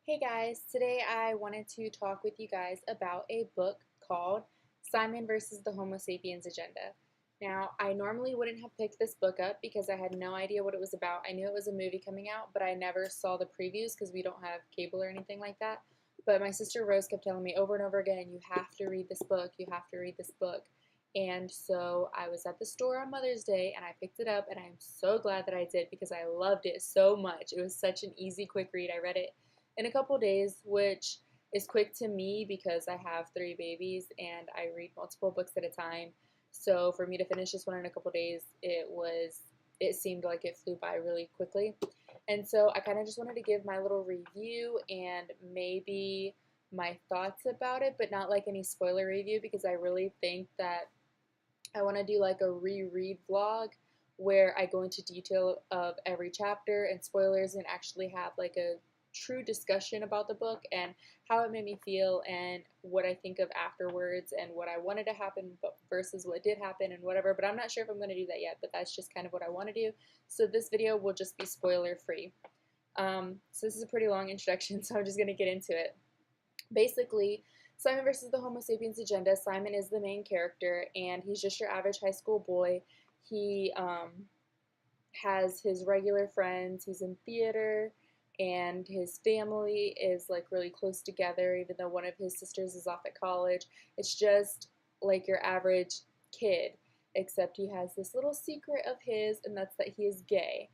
Hey guys, today I wanted to talk with you guys about a book called Simon versus the Homo Sapiens Agenda. Now, I normally wouldn't have picked this book up because I had no idea what it was about. I knew it was a movie coming out, but I never saw the previews because we don't have cable or anything like that. But my sister Rose kept telling me over and over again, you have to read this book, you have to read this book. And so I was at the store on Mother's Day and I picked it up, and I'm so glad that I did because I loved it so much. It was such an easy, quick read. I read it in a couple days, which is quick to me because I have three babies and I read multiple books at a time. So for me to finish this one in a couple days, it seemed like it flew by really quickly. And so I kind of just wanted to give my little review and maybe my thoughts about it, but not like any spoiler review because I really think that I want to do like a reread vlog where I go into detail of every chapter and spoilers and actually have like a true discussion about the book and how it made me feel and what I think of afterwards and what I wanted to happen versus what did happen and whatever. But I'm not sure if I'm going to do that yet, but that's just kind of what I want to do. So this video will just be spoiler free. So this is a pretty long introduction, so I'm just going to get into it. Basically, Simon versus the Homo Sapiens Agenda. Simon is the main character, and he's just your average high school boy. He has his regular friends. He's in theater, and his family is like really close together, even though one of his sisters is off at college. It's just like your average kid, except he has this little secret of his, and that's that he is gay.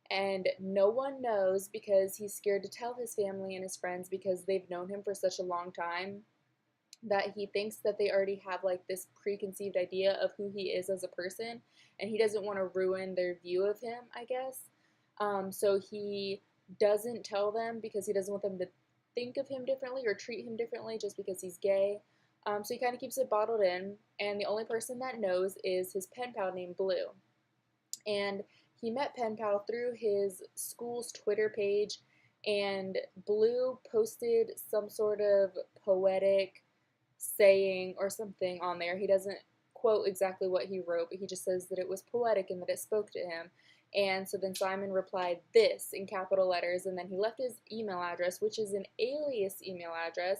And no one knows because he's scared to tell his family and his friends because they've known him for such a long time that he thinks that they already have like this preconceived idea of who he is as a person, and he doesn't want to ruin their view of him, I guess. So he doesn't tell them because he doesn't want them to think of him differently or treat him differently just because he's gay. So he kind of keeps it bottled in, and the only person that knows is his pen pal named Blue. And he met Pen Pal through his school's Twitter page, and Blue posted some sort of poetic saying or something on there. He doesn't quote exactly what he wrote, but he just says that it was poetic and that it spoke to him. And so then Simon replied this in capital letters, and then he left his email address, which is an alias email address,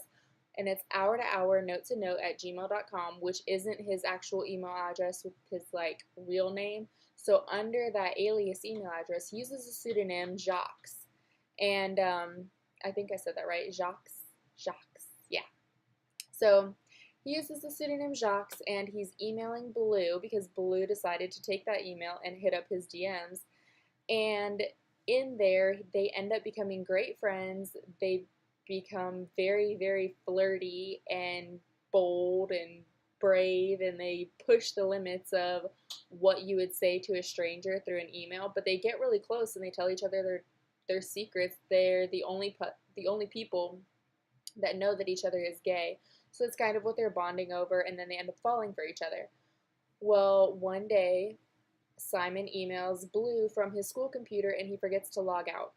and it's hour to hour, note to note at gmail.com, which isn't his actual email address with his like real name. So under that alias email address, he uses the pseudonym Jacques. And I think I said that right, Jacques. Jacques, yeah. So he uses the pseudonym Jacques, and he's emailing Blue because Blue decided to take that email and hit up his DMs. And in there, they end up becoming great friends. They become very, very flirty and bold and brave, and they push the limits of what you would say to a stranger through an email. But they get really close and they tell each other their secrets. They're the only people that know that each other is gay. So it's kind of what they're bonding over, and then they end up falling for each other. Well, one day Simon emails Blue from his school computer and he forgets to log out.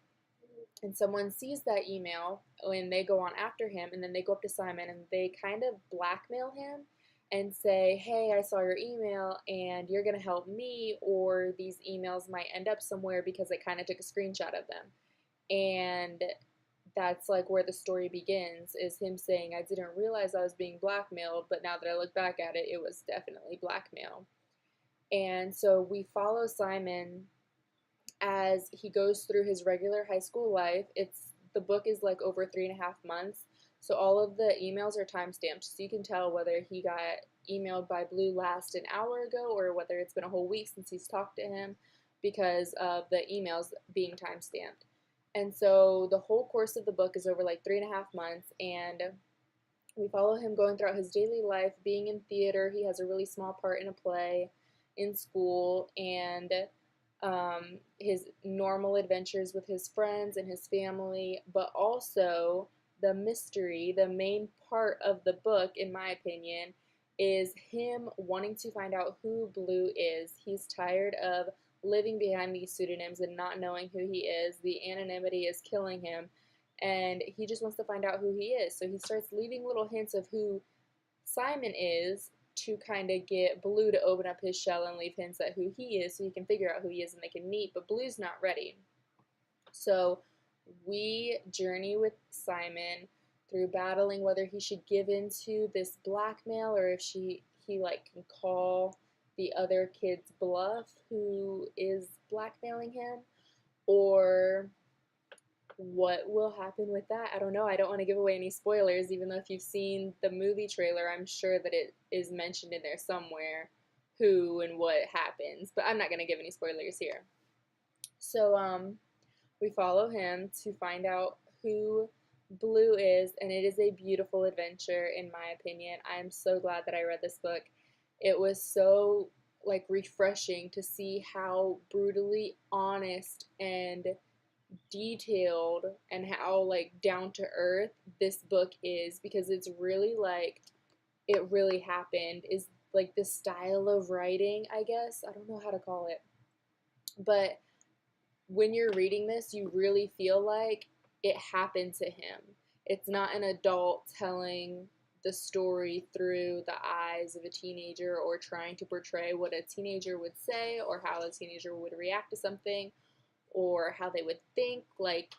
And someone sees that email when they go on after him, and then they go up to Simon and they kind of blackmail him and say, hey, I saw your email and you're going to help me, or these emails might end up somewhere because I kind of took a screenshot of them. And that's like where the story begins, is him saying, I didn't realize I was being blackmailed, but now that I look back at it, it was definitely blackmail. And so we follow Simon as he goes through his regular high school life. The book is like over 3.5 months, so all of the emails are time stamped, so you can tell whether he got emailed by Blue last an hour ago or whether it's been a whole week since he's talked to him because of the emails being time stamped. And so the whole course of the book is over like 3.5 months, and we follow him going throughout his daily life, being in theater. He has a really small part in a play in school, and his normal adventures with his friends and his family, but also the mystery, the main part of the book, in my opinion, is him wanting to find out who Blue is. He's tired of living behind these pseudonyms and not knowing who he is. The anonymity is killing him, and he just wants to find out who he is. So he starts leaving little hints of who Simon is to kind of get Blue to open up his shell and leave hints at who he is so he can figure out who he is and they can meet, but Blue's not ready. So we journey with Simon through battling whether he should give into this blackmail or if he like can call the other kid's bluff who is blackmailing him, or what will happen with that. I don't know. I don't want to give away any spoilers, even though if you've seen the movie trailer, I'm sure that it is mentioned in there somewhere who and what happens, but I'm not going to give any spoilers here. So we follow him to find out who Blue is, and it is a beautiful adventure in my opinion. I am so glad that I read this book. It was so like refreshing to see how brutally honest and detailed and how like down to earth this book is, because it's really like it really happened, is like the style of writing, I guess. I don't know how to call it. But when you're reading this, you really feel like it happened to him. It's not an adult telling the story through the eyes of a teenager or trying to portray what a teenager would say or how a teenager would react to something or how they would think. Like,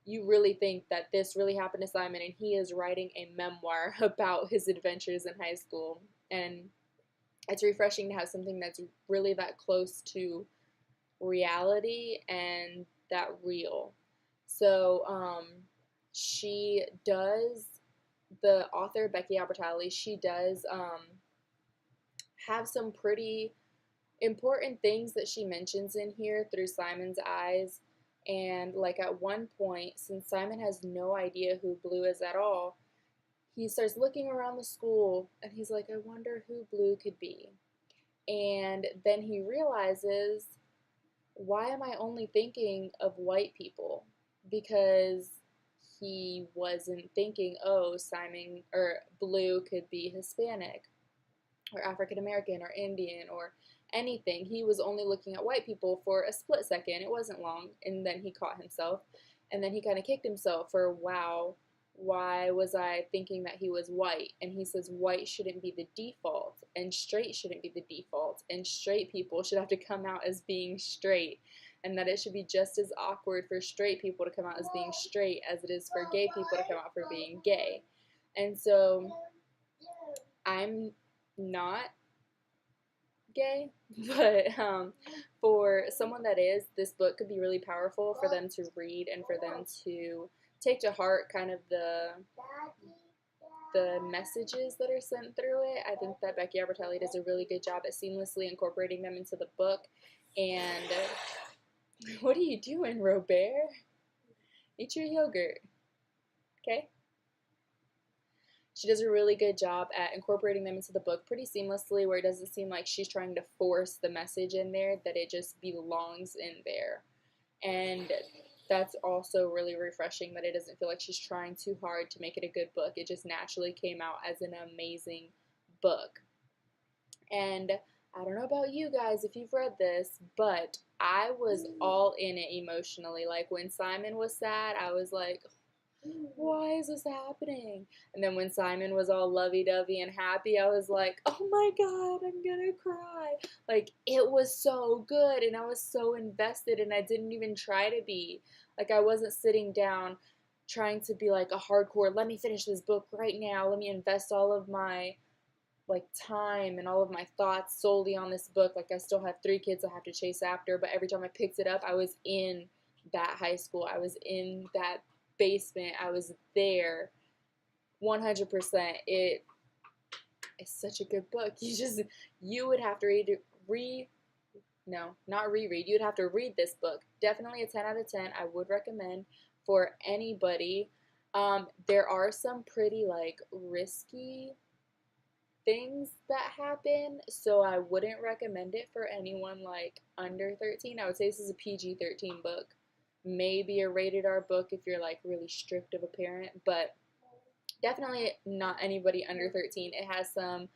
you really think that this really happened to Simon and he is writing a memoir about his adventures in high school. And it's refreshing to have something that's really that close to reality and that real. So she does, the author Becky Albertalli, she does have some pretty important things that she mentions in here through Simon's eyes. And like at one point, since Simon has no idea who Blue is at all, he starts looking around the school and he's like, I wonder who Blue could be. And then he realizes, why am I only thinking of white people? Because he wasn't thinking, oh, Simon or Blue could be Hispanic or African American or Indian or anything. He was only looking at white people for a split second. It wasn't long. And then he caught himself. And then he kind of kicked himself for, wow, why was I thinking that he was white? And he says white shouldn't be the default, and straight shouldn't be the default, and straight people should have to come out as being straight, and that it should be just as awkward for straight people to come out as being straight as it is for gay people to come out for being gay. And so I'm not gay, but for someone that is, this book could be really powerful for them to read and for them to take to heart kind of the messages that are sent through it. I think that Becky Albertalli does a really good job at seamlessly incorporating them into the book. And what are you doing, Robert? Eat your yogurt, okay? She does a really good job at incorporating them into the book pretty seamlessly, where it doesn't seem like she's trying to force the message in there, that it just belongs in there. And that's also really refreshing, that it doesn't feel like she's trying too hard to make it a good book. It just naturally came out as an amazing book. And I don't know about you guys if you've read this, but I was all in it emotionally. Like when Simon was sad, I was like, why is this happening? And then when Simon was all lovey-dovey and happy, I was like, oh my god, I'm gonna cry. Like, it was so good, and I was so invested, and I didn't even try to be. Like, I wasn't sitting down trying to be like a hardcore, let me finish this book right now, let me invest all of my like time and all of my thoughts solely on this book. Like, I still have 3 kids I have to chase after, but every time I picked it up, I was in that high school, I was in that basement, I was there 100%. It is such a good book. You would have to not reread, you'd have to read this book. Definitely a 10 out of 10. I would recommend for anybody. There are some pretty like risky things that happen, so I wouldn't recommend it for anyone like under 13. I would say this is a PG-13 book. Maybe a rated R book if you're like really strict of a parent, but definitely not anybody under 13. It has some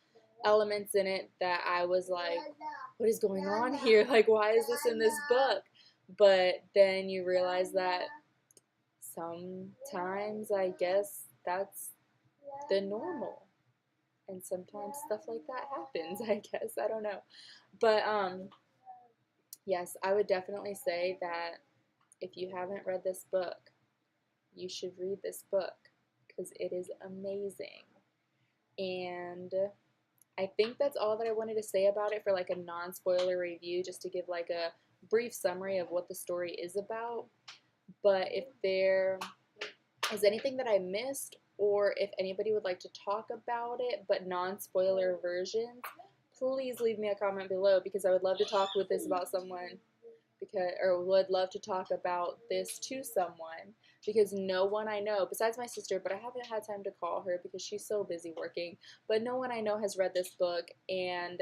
elements in it that I was like, what is going on here? Like, why is this in this book? But then you realize that sometimes, I guess, that's the normal. And sometimes stuff like that happens, I guess. I don't know. But yes, I would definitely say that if you haven't read this book, you should read this book because it is amazing. And I think that's all that I wanted to say about it for like a non-spoiler review, just to give like a brief summary of what the story is about. But if there is anything that I missed, or if anybody would like to talk about it but non-spoiler versions, please leave me a comment below, because I would love to talk with this about someone, because, or would love to talk about this to someone, because no one I know besides my sister, but I haven't had time to call her because she's so busy working, but no one I know has read this book. And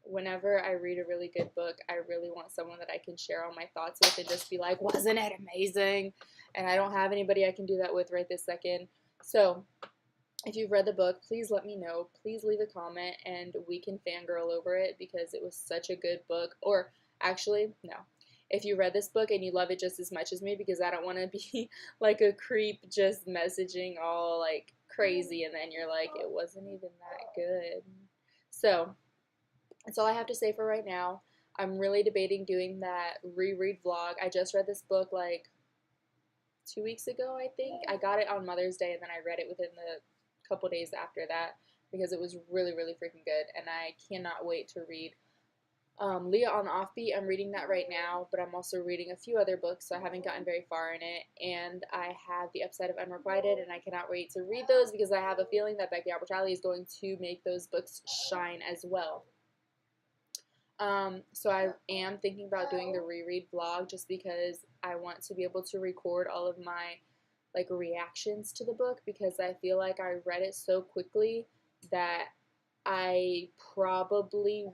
whenever I read a really good book, I really want someone that I can share all my thoughts with and just be like, wasn't it amazing? And I don't have anybody I can do that with right this second. So if you've read the book, please let me know. Please leave a comment and we can fangirl over it, because it was such a good book. Or actually, no. If you read this book and you love it just as much as me, because I don't want to be like a creep just messaging all like crazy and then you're like, it wasn't even that good. So that's all I have to say for right now. I'm really debating doing that reread vlog. I just read this book like 2 weeks ago, I think. I got it on Mother's Day, and then I read it within the couple days after that, because it was really, really freaking good, and I cannot wait to read Leah on the Offbeat. I'm reading that right now, but I'm also reading a few other books, so I haven't gotten very far in it, and I have The Upside of Unrequited, and I cannot wait to read those, because I have a feeling that Becky Albertalli is going to make those books shine as well. So I am thinking about doing the reread vlog, just because I want to be able to record all of my like reactions to the book, because I feel like I read it so quickly that I probably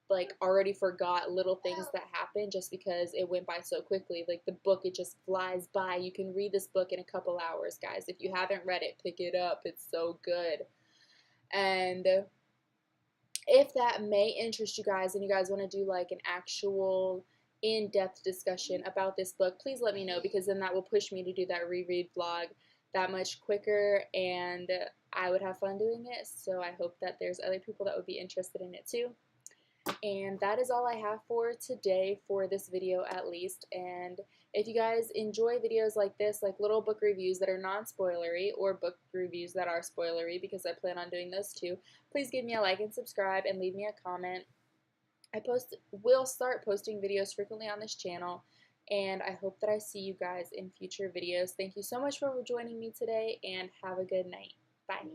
like already forgot little things that happened, just because it went by so quickly. Like the book, it just flies by. You can read this book in a couple hours, guys. If you haven't read it, pick it up. It's so good. And if that may interest you guys, and you guys want to do like an actual in-depth discussion about this book, please let me know, because then that will push me to do that reread vlog that much quicker, and I would have fun doing it. So I hope that there's other people that would be interested in it too. And that is all I have for today, for this video at least. And if you guys enjoy videos like this, like little book reviews that are non-spoilery, or book reviews that are spoilery, because I plan on doing those too, please give me a like and subscribe and leave me a comment. I will start posting videos frequently on this channel, and I hope that I see you guys in future videos. Thank you so much for joining me today, and have a good night. Bye.